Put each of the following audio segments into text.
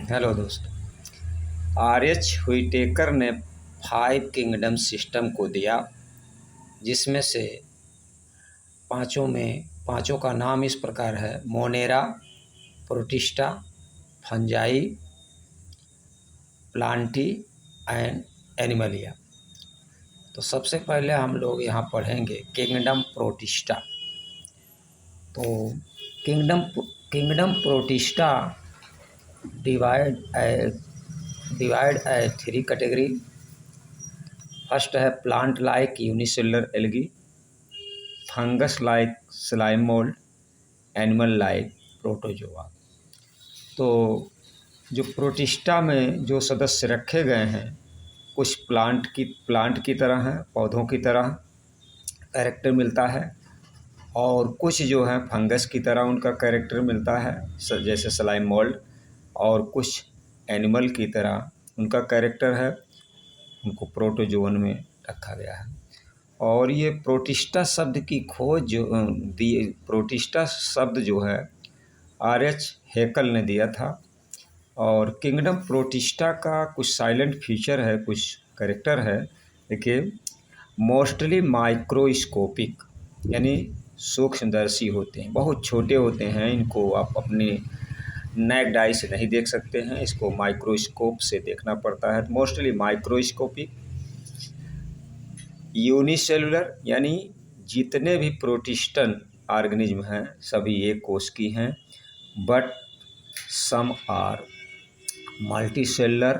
Hello दोस्त। RH. Whittaker ने 5 kingdom system को दिया, जिसमें से पाँचों का नाम इस प्रकार है: Monera, protista, fungi, Plantae and Animalia. तो सबसे पहले हम लोग यहाँ पढ़ेंगे किंगडम प्रोटिस्टा। तो किंगडम प्रोटिस्टा डिवाइड ए 3 कैटेगरी। फर्स्ट है plant like unicellular algae, fungus like slime mould, animal like protozoa. तो जो प्रोटिस्टा में जो सदस्य रखे गए हैं, कुछ प्लांट की तरह हैं, पौधों की तरह कैरेक्टर मिलता है, और कुछ जो है फंगस की तरह उनका कैरेक्टर मिलता है, जैसे स्लाइम मोल्ड, और कुछ एनिमल की तरह उनका कैरेक्टर है, उनको प्रोटोजोवन में रखा गया है। और ये प्रोटिस्टा शब्द की खोज प्रोटिस्टा शब्द जो है आर.एच. हेकल ने दिया था। और किंगडम प्रोटिस्टा का कुछ साइलेंट फीचर है, कुछ कैरेक्टर है। देखिए, मोस्टली माइक्रोस्कोपिक यानी सूक्ष्मदर्शी होते हैं, बहुत छोटे होते हैं। इनको आप अपने नेक्ड आई से नहीं देख सकते हैं, इसको माइक्रोस्कोप से देखना पड़ता है। मोस्टली माइक्रोस्कोपिक, यूनिसेलुलर यानी जितने भी प्रोटिस्टन ऑर्गेनिज्म हैं सभी एक कोश की हैं, बट सम आर मल्टीसेलुलर।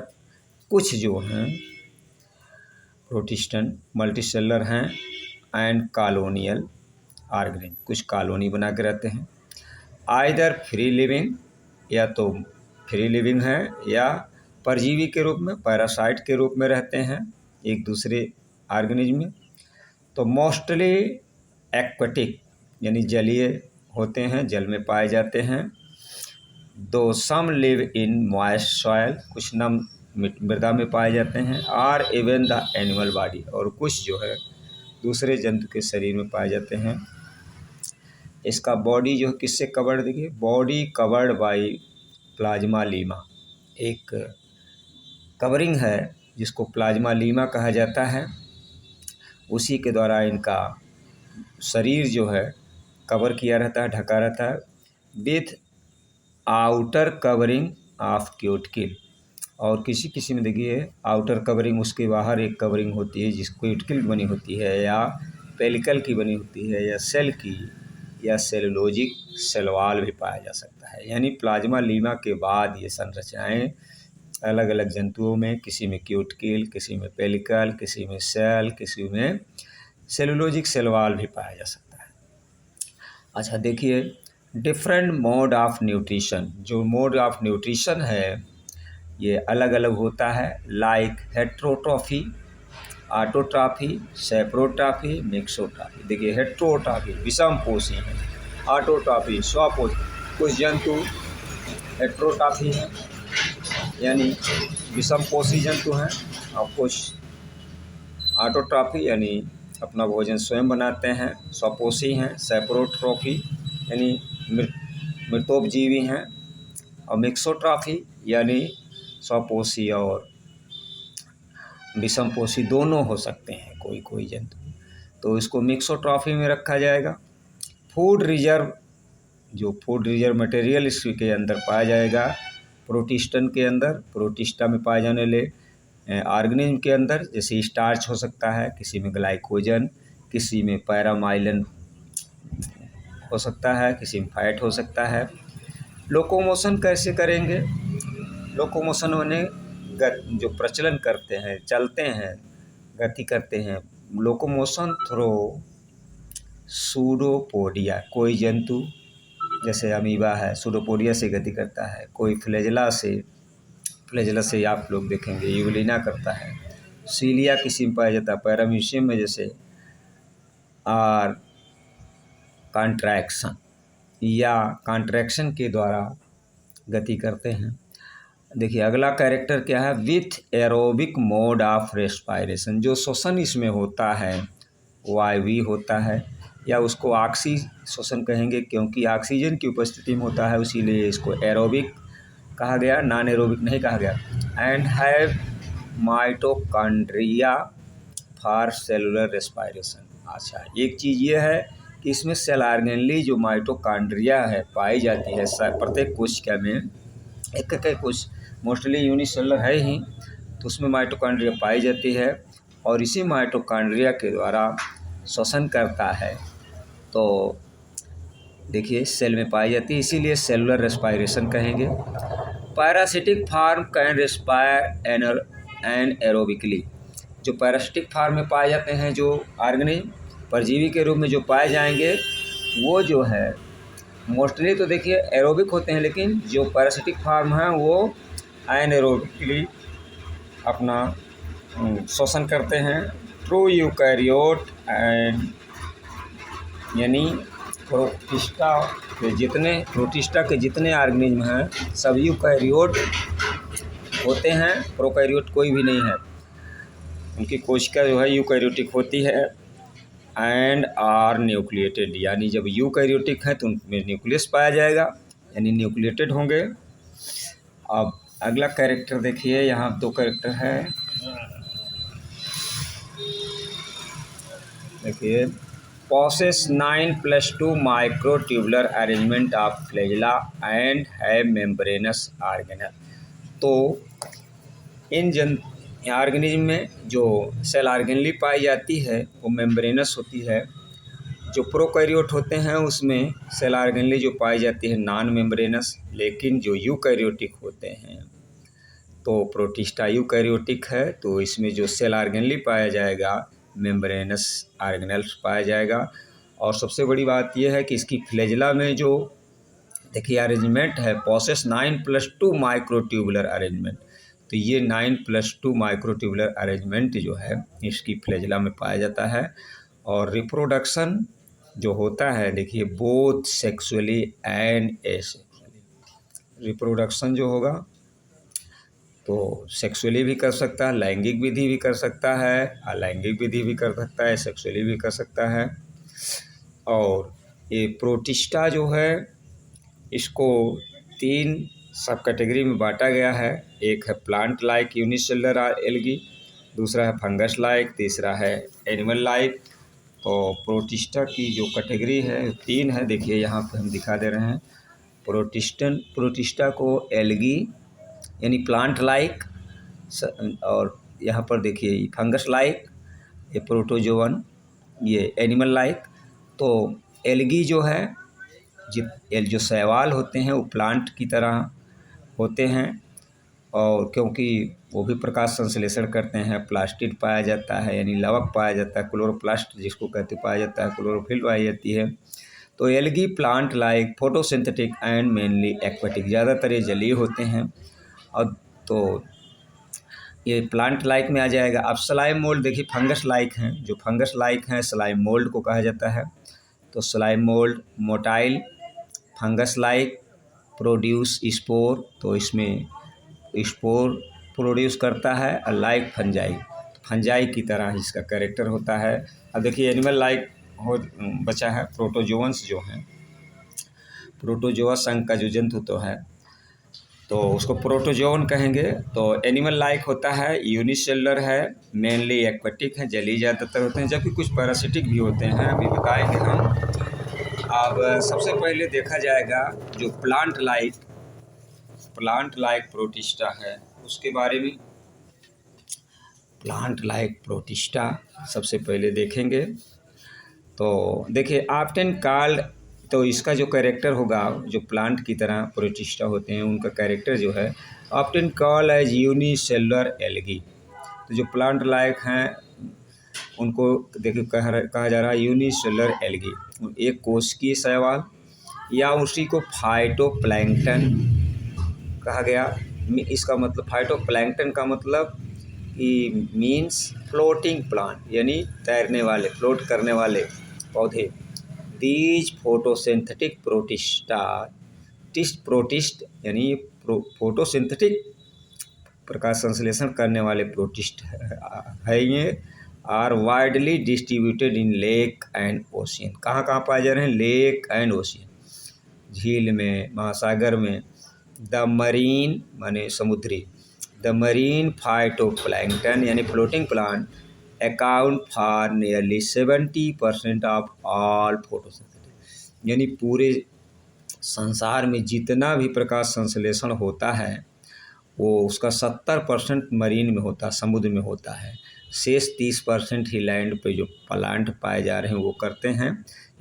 कुछ जो हैं प्रोटिस्टन मल्टीसेलुलर हैं, एंड कॉलोनियल ऑर्गेनिज्म, कुछ कॉलोनी बना के रहते हैं। आइदर फ्री लिविंग, या तो फ्री लिविंग है, या परजीवी के रूप में, पैरासाइट के रूप में रहते हैं एक दूसरे ऑर्गेनिज्म में। तो मोस्टली एक्वेटिक यानी जलीय होते हैं, जल में पाए जाते हैं। दो some live in moist soil, कुछ नम मृदा में पाए जाते हैं। Or even the animal body, और कुछ जो है दूसरे जंतु के शरीर में पाए जाते हैं। इसका बॉडी जो किससे कवर्ड, देखिए, body covered by plasma Lima, एक कवरिंग है जिसको प्लाज्मा लीमा कहा जाता है। उसी के द्वारा इनका शरीर जो है कवर किया रहता है, ढका रहता है, with outer covering of cuticle. और किसी में देखिए आउटर कवरिंग, उसके बाहर एक कवरिंग होती है जिसको क्यूटिकल बनी होती है, या पेलिकल की बनी होती है, या सेल की, या सेलुलोजिक सेलवाल भी पाया जा सकता है। यानी प्लाज्मा लीमा के बाद ये संरचनाएं अलग अलग जंतुओं में, किसी में क्यूटिकल, किसी में पेलिकल, किसी में सेल, किसी में सेलुलोजिक सेलवाल भी पाया जा सकता है। अच्छा, देखिए, डिफरेंट मोड ऑफ न्यूट्रिशन, जो मोड ऑफ न्यूट्रिशन है ये अलग अलग होता है। Like heterotrophy, autotrophy, saprotrophy, mixotrophy. देखिए, हेट्रोट्रॉफी विषमपोषी है, ऑटोट्रॉफी स्वपोषी। कुछ जंतु हेट्रोट्रॉफी हैं यानी विषमपोषी जंतु हैं, और कुछ ऑटोट्रॉफी यानी अपना भोजन स्वयं बनाते हैं, स्वपोषी हैं। सेप्रोट्रॉफी यानी मृतोपजीवी हैं, और मिक्सोट्रॉफी यानी स्वपोषी और विषमपोषी दोनों हो सकते हैं कोई जंतु, तो इसको मिक्सोट्रॉफी में रखा जाएगा। फूड रिजर्व, जो फूड रिजर्व मटेरियल इसके अंदर पाया जाएगा प्रोटिस्टन के अंदर, प्रोटिस्टा में पाए जाने वाले ऑर्गेनिज्म के अंदर, जैसे स्टार्च हो सकता है, किसी में ग्लाइकोजन, किसी में पैरामाइलिन हो सकता है, किसी में फैट हो सकता है। लोकोमोशन कैसे करेंगे? लोकोमोशन होने जो प्रचलन करते हैं, चलते हैं, गति करते हैं, लोकोमोशन थ्रू सूडोपोडिया। कोई जंतु जैसे अमीबा है, सूडोपोडिया से गति करता है। कोई फ्लैजेला से आप लोग देखेंगे यूग्लिना करता है। सीलिया किसी में पाया जाता है, पैराम्यूसियम में जैसे आर कॉन्ट्रैक्शन या कॉन्ट्रैक्शन के द्वारा गति करते हैं। देखिए, अगला कैरेक्टर क्या है? With aerobic mode of respiration. जो श्वसन इसमें होता है वायवीय होता है, या उसको ऑक्सी श्वसन कहेंगे, क्योंकि ऑक्सीजन की उपस्थिति में होता है, इसीलिए इसको एरोबिक कहा गया, नॉन एरोबिक नहीं कहा गया। And have mitochondria for cellular respiration. अच्छा, एक चीज़ ये है कि इसमें सेल ऑर्गेनली जो माइटोकॉन्ड्रिया है पाई जाती है प्रत्येक कोशिका में, एक कोश मोस्टली यूनिसेलुलर है ही, तो उसमें माइटोकॉन्ड्रिया पाई जाती है और इसी माइटोकॉन्ड्रिया के द्वारा श्वसन करता है। तो देखिए सेल में पाई जाती है, इसीलिए सेलुलर रेस्पायरेशन कहेंगे। Parasitic form can respire anaerobically. जो पैरासिटिक फार्म में पाए जाते हैं जो ऑर्गेनिज्म परजीवी के रूप में जो पाए जाएंगे वो जो है मोस्टली तो देखिए एरोबिक होते हैं, लेकिन जो पैरासिटिक फार्म हैं वो एनएरोबिकली अपना श्वसन करते हैं। ट्रू यूकैरियोट एंड यानी प्रोटिस्टा के जितने ऑर्गेनिज्म हैं सब यूकैरियोट होते हैं, प्रोकैरियोट कोई भी नहीं है। उनकी कोशिका जो है यूकैरियोटिक होती है। एंड आर न्यूक्लिएटेड, यानी जब यूकैरियोटिक है तो उनमें न्यूक्लियस पाया जाएगा, यानी न्यूक्लिएटेड होंगे। अब अगला कैरेक्टर देखिए, यहाँ 2 कैरेक्टर है। देखिए, possess 9+2 microtubular arrangement of flagella and है मेम्ब्रेनस ऑर्गेनल। तो इन ऑर्गेनिज्म में जो सेल ऑर्गेनली पाई जाती है वो मेम्ब्रेनस होती है। जो प्रोकैरियोट होते हैं उसमें सेल ऑर्गेनली जो पाई जाती है नॉन मेम्ब्रेनस, लेकिन जो यूकैरियोटिक होते हैं तो प्रोटिस्टा यूकैरियोटिक है, तो इसमें जो सेल ऑर्गेनली पाया जाएगा मेम्ब्रेनस ऑर्गेनल्स पाया जाएगा। और सबसे बड़ी बात यह है कि इसकी फ्लैजिला में जो देखिए अरेंजमेंट है पोसेस 9+2 माइक्रोट्यूबुलर अरेंजमेंट, तो ये 9+2 माइक्रोट्यूबुलर अरेंजमेंट जो है इसकी फ्लैजिला में पाया जाता है। और रिप्रोडक्शन जो होता है देखिए both sexually and asexually, reproduction जो होगा तो सेक्सुअली भी कर सकता है, लैंगिक विधि भी कर सकता है, अलैंगिक विधि भी कर सकता है, सेक्सुअली भी कर सकता है। और ये प्रोटिस्टा जो है इसको 3 सब कैटेगरी में बांटा गया है। एक है प्लांट लाइक यूनिसेलुलर एल्गी, दूसरा है फंगस लाइक, तीसरा है एनिमल लाइक। तो प्रोटिस्टा की जो कैटेगरी है 3 है, देखिए यहाँ पे हम दिखा दे रहे हैं। प्रोटिस्टा को एल्गी यानी प्लांट लाइक, और यहाँ पर देखिए फंगस लाइक, ये प्रोटोजोवन, ये एनिमल लाइक। तो एल्गी जो है जो शैवाल होते हैं वो प्लांट की तरह होते हैं, और क्योंकि वो भी प्रकाश संश्लेषण करते हैं, प्लास्टिड पाया जाता है यानी लवक पाया जाता है, क्लोरोप्लास्ट जिसको कहते पाया जाता है, क्लोरोफिल पाई जाती है। तो algae plant like photosynthetic and mainly aquatic, ज़्यादातर ये जलीय होते हैं। और तो ये प्लांट लाइक में आ जाएगा। अब स्लाइम मोल्ड देखिए फंगस लाइक हैं, जो फंगस लाइक हैं स्लाइम मोल्ड को कहा जाता है। तो slime mould motile fungus like produce spore, तो इसमें स्पोर प्रोड्यूस करता है, और लाइक फंजाई की तरह इसका कैरेक्टर होता है। अब देखिए एनिमल लाइक हो बचा है, प्रोटोजोअन्स जो हैं, प्रोटोजोआ संघ का जो जंतु तो है तो उसको प्रोटोजोन कहेंगे। तो एनिमल लाइक होता है, यूनिसेलुलर है, मेनली एक्वेटिक है, जलीय ज़्यादातर होते हैं, जबकि कुछ पैरासिटिक भी होते हैं, अभी बताएंगे हम। अब सबसे पहले देखा जाएगा जो प्लांट लाइक प्रोटिस्टा है उसके बारे में। प्लांट लाइक प्रोटिस्टा सबसे पहले देखेंगे। तो देखिए ऑफ्टन कॉल्ड, तो इसका जो कैरेक्टर होगा जो प्लांट की तरह प्रोटिस्टा होते हैं उनका कैरेक्टर जो है often called as unicellular algae. तो जो प्लांट लाइक हैं उनको देखिए कहा जा रहा है यूनिसेलुलर एल्गी, एक कोशिकीय शैवाल, या उसी को फाइटोप्लैंक्टन कहा गया। इसका मतलब फाइटोप्लैंक्टन का मतलब कि मीन्स फ्लोटिंग प्लांट, यानी तैरने वाले, फ्लोट करने वाले पौधे। दीज फोटोसिंथेटिक प्रोटिस्ट यानी फोटोसिंथेटिक प्रकाश संश्लेषण करने वाले प्रोटिस्ट है ये। Are widely distributed in lake and ocean, कहाँ कहाँ पाए जा रहे हैं, लेक एंड ओशियन, झील में, महासागर में, द मरीन माने समुद्री, द मरीन फाइटोप्लैंक्टन यानी floating plant account for nearly 70% of all photosynthesis, यानी पूरे संसार में जितना भी प्रकाश संश्लेषण होता है वो उसका 70% मरीन में होता है, समुद्र में होता है। शेष 30% ही लैंड पे जो प्लांट पाए जा रहे हैं वो करते हैं।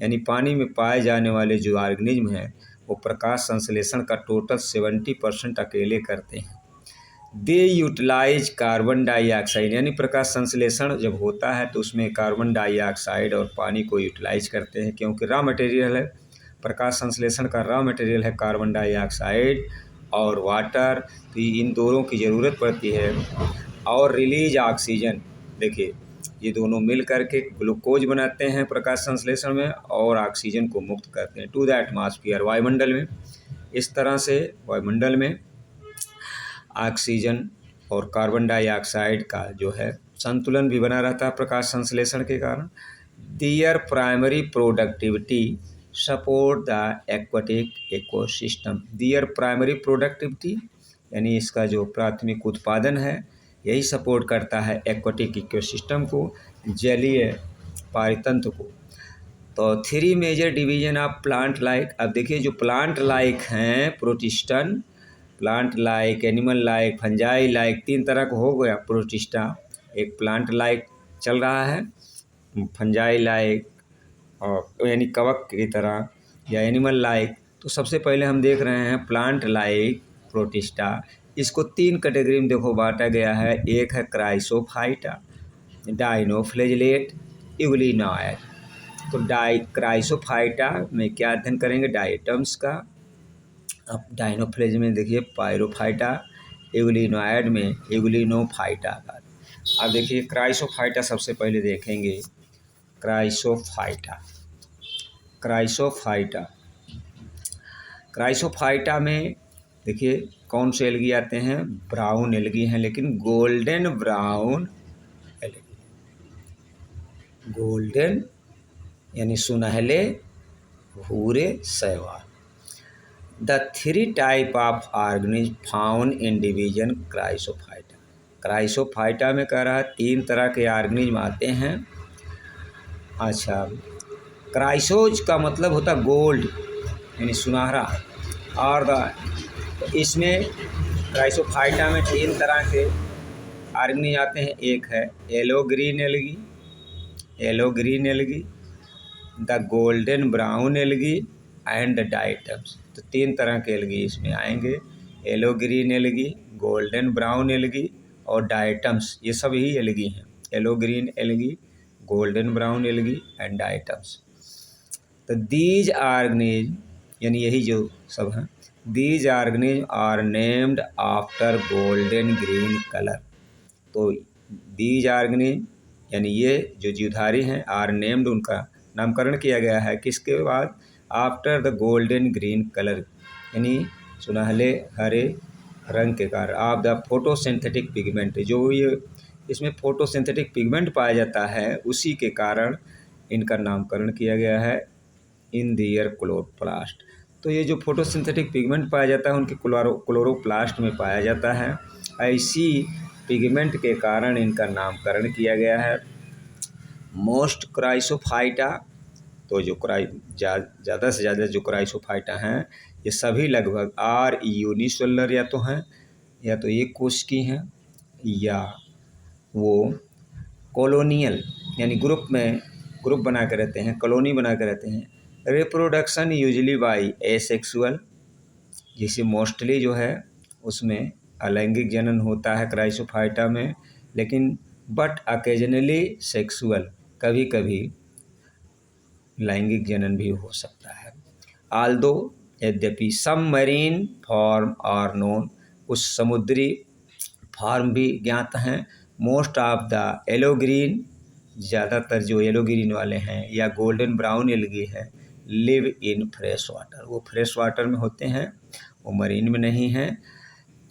यानी पानी में पाए जाने वाले जो ऑर्गेनिज्म हैं वो प्रकाश संश्लेषण का टोटल 70% अकेले करते हैं। दे यूटिलाइज कार्बन डाइऑक्साइड, यानी प्रकाश संश्लेषण जब होता है तो उसमें कार्बन डाइऑक्साइड और पानी को यूटिलाइज करते हैं, क्योंकि रॉ मटेरियल है, प्रकाश संश्लेषण का रॉ मटेरियल है कार्बन डाइऑक्साइड और वाटर, तो इन दोनों की ज़रूरत पड़ती है। और रिलीज ऑक्सीजन, देखिए ये दोनों मिल करके ग्लूकोज बनाते हैं प्रकाश संश्लेषण में और ऑक्सीजन को मुक्त करते हैं टू द एटमॉस्फेयर, वायुमंडल में। इस तरह से वायुमंडल में ऑक्सीजन और कार्बन डाइऑक्साइड का जो है संतुलन भी बना रहता है प्रकाश संश्लेषण के कारण। Their primary productivity support the aquatic ecosystem, their primary productivity यानी इसका जो प्राथमिक उत्पादन है यही सपोर्ट करता है एक्वाटिक इकोसिस्टम को, जलीय पारितंत्र को। तो 3 major division of plant like, अब देखिए जो प्लांट लाइक हैं protistan, plant like, animal like, fungi like, 3 तरह का हो गया प्रोटिस्टा। एक प्लांट लाइक चल रहा है, फंजाई लाइक और यानी कवक की तरह, या एनिमल लाइक। तो सबसे पहले हम देख रहे हैं प्लांट लाइक प्रोटिस्टा। इसको 3 कैटेगरी में देखो बांटा गया है। एक है क्राइसोफाइटा, डाइनोफ्लैजिलेट, यूग्लिनॉइड। तो क्राइसोफाइटा में क्या अध्ययन करेंगे, डाइटम्स का। अब डाइनोफ्लेज में देखिए पायरोफाइटा, यूग्लिनॉइड में यूग्लिनोफाइटा का। अब देखिए क्राइसोफाइटा सबसे पहले देखेंगे। क्राइसोफाइटा, क्राइसोफाइटा, क्राइसोफाइटा में देखिए कौन से एल्गी आते हैं, ब्राउन एल्गी हैं, लेकिन गोल्डन ब्राउन एल्गी, गोल्डन यानी सुनहले भूरे शैवाल। The 3 type of organism found in division Chrysophyta, Chrysophyta में कह रहा है 3 तरह के ऑर्गेनिज्म आते हैं। अच्छा, क्राइसोज का मतलब होता है गोल्ड यानी सुनहरा, और इसमें क्राइसोफाइटा में 3 तरह के ऑर्गेनिज्म आते हैं। एक है yellow green algae, yellow green algae, the golden brown algae and the diatoms. तो 3 तरह के एल्गी इसमें आएंगे, yellow green algae, golden brown algae और डाइटम्स। ये सब ही एल्गी हैं, yellow green algae, golden brown algae and diatoms. तो दीज ऑर्गेनिज्म यानी यही जो सब हैं, these organism are named after golden green colour. तो दीज ऑर्गेनिज्म यानी ये जो जीवधारी हैं आर नेम्ड, उनका नामकरण किया गया है किसके बाद, after the golden green colour यानी सुनहले हरे रंग के कारण, ऑफ द फोटोसिंथेटिक पिगमेंट, जो ये इसमें फोटोसिंथेटिक पिगमेंट पाया जाता है उसी के कारण इनका नामकरण किया गया है इन दियर क्लोरोप्लास्ट। तो ये जो फोटोसिंथेटिक पिगमेंट पाया जाता है उनके क्लोरोप्लास्ट में पाया जाता है, ऐसी पिगमेंट के कारण इनका नामकरण किया गया है। मोस्ट क्राइसोफाइटा, तो जो ज़्यादा से ज़्यादा जो क्राइसोफाइटा हैं ये सभी लगभग आर यूनिसेलुलर या तो हैं, या तो एक कोश की हैं, या वो कॉलोनियल यानी ग्रुप बना के रहते हैं, कॉलोनी बना के रहते हैं। रिप्रोडक्शन यूजली बाई एसेक्सुअल, जिसे मोस्टली जो है उसमें अलैंगिक जनन होता है क्राइसोफाइटा में, लेकिन बट अकेजनली सेक्सुअल, कभी कभी लैंगिक जनन भी हो सकता है। आल्दो यद्यपि सम मरीन फॉर्म आर नोन, कुछ समुद्री फॉर्म भी ज्ञात हैं। Most of the yellow green, ज़्यादातर जो येलो ग्रीन वाले हैं या गोल्डन ब्राउन एल्गी है, लिव इन फ्रेश वाटर, वो फ्रेश वाटर में होते हैं, वो मरीन में नहीं हैं।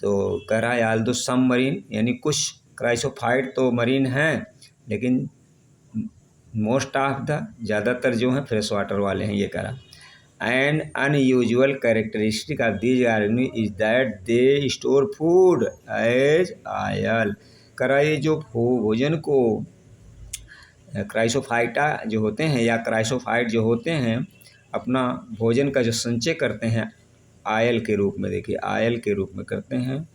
तो कह रहा है आल्दो सम मरीन यानी कुछ क्राइसोफाइट तो मरीन हैं, लेकिन मोस्ट ऑफ द ज़्यादातर जो हैं फ्रेश वाटर वाले हैं, ये कह रहा। An unusual characteristic of these organisms is that they store food as oil. कराई जो भोजन को क्राइसोफाइटा जो होते हैं या क्राइसोफाइट जो होते हैं अपना भोजन का जो संचय करते हैं आयल के रूप में, देखिए आयल के रूप में करते हैं।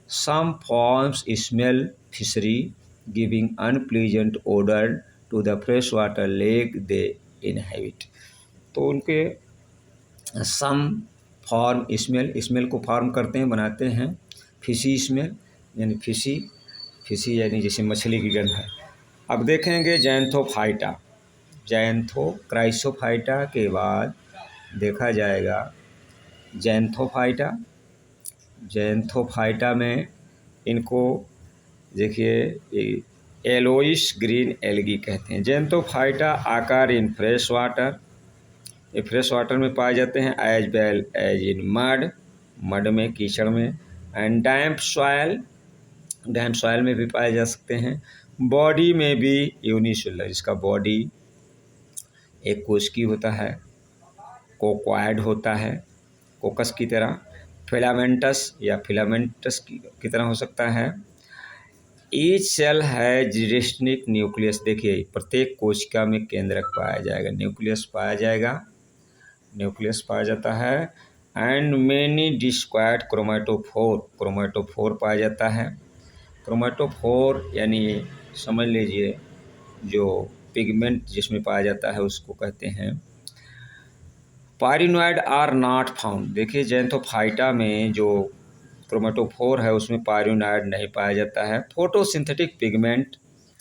Some forms smell fishery giving unpleasant odour to the fresh water lake they inhabit. तो उनके सम फॉर्म स्मेल को फॉर्म करते हैं, बनाते हैं। फिशी स्मेल यानी फिशी यानी जैसे मछली की गंध है। अब देखेंगे जैंथोफाइटा। क्राइसोफाइटा के बाद देखा जाएगा जैंथोफाइटा में इनको देखिए येलोइश ग्रीन एल्गी कहते हैं। Xanthophyta occur in fresh water, ये फ्रेश वाटर में पाए जाते हैं। As well as in mud में, कीचड़ में। एंड डैम्प सॉयल में भी पाए जा सकते हैं। बॉडी में भी यूनिसेलुलर, इसका बॉडी एक कोशिकी होता है, कोक्वायड होता है, कोकस की तरह। फिलामेंटस की तरह हो सकता है। ईच सेल है डिस्टिंक्ट न्यूक्लियस। देखिए प्रत्येक कोशिका में केंद्रक पाया जाएगा, न्यूक्लियस पाया जाता है। एंड मेनी डिस्क्वायड क्रोमेटोफोर पाया जाता है। क्रोमेटोफोर यानी समझ लीजिए जो पिगमेंट जिसमें पाया जाता है उसको कहते हैं। Pyrenoid are not found. देखिए जैंथोफाइटा में जो क्रोमेटोफोर है उसमें पायरिनॉइड नहीं पाया जाता है। फोटोसिंथेटिक पिगमेंट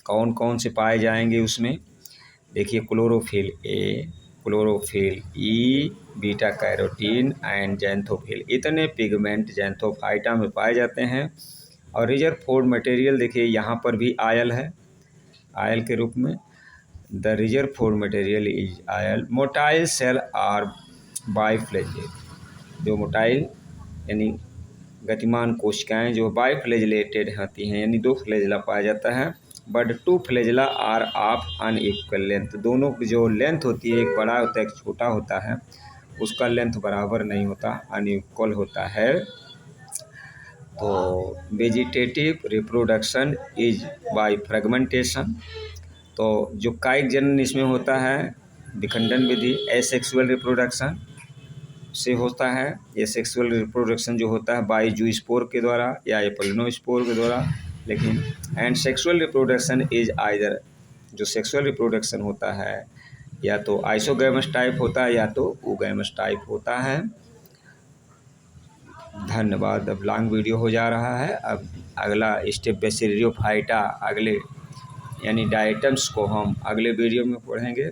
कौन कौन से पाए जाएंगे उसमें, देखिए chlorophyll A, chlorophyll E, beta carotene and xanthophyll, इतने पिगमेंट जैंथोफाइटा में पाए जाते हैं। और रिजर्वोयर मटेरियल देखिए यहाँ पर भी आयल है, आयल के रूप में। The reservoir material is oil. Motile cell are biflagellated. जो मोटाइल यानी गतिमान कोशिकाएं जो बाइफ्लैजेलेटेड होती हैं यानी 2 फ्लैजेला पाया जाता है। But 2 flagella are of unequal length. दोनों की जो लेंथ होती है, एक बड़ा होता है एक छोटा होता है, उसका लेंथ बराबर नहीं होता, अनइक्वल होता है। तो vegetative reproduction is by fragmentation. तो जो कायिक जनन इसमें होता है विखंडन विधि। एसेक्सुअल रिप्रोडक्शन से होता है। ये सेक्सुअल रिप्रोडक्शन जो होता है बाय जूस्पोर के द्वारा या एपोलिनोस्पोर के द्वारा। लेकिन and sexual reproduction is either, जो सेक्सुअल रिप्रोडक्शन होता है या तो आइसोगैमस टाइप होता है या तो ओगैमस टाइप होता है। धन्यवाद। अब लॉन्ग वीडियो हो जा रहा है। अब अगला स्टेप बेसिलियोफाइटा अगले यानी डायटम्स को हम अगले वीडियो में पढ़ेंगे।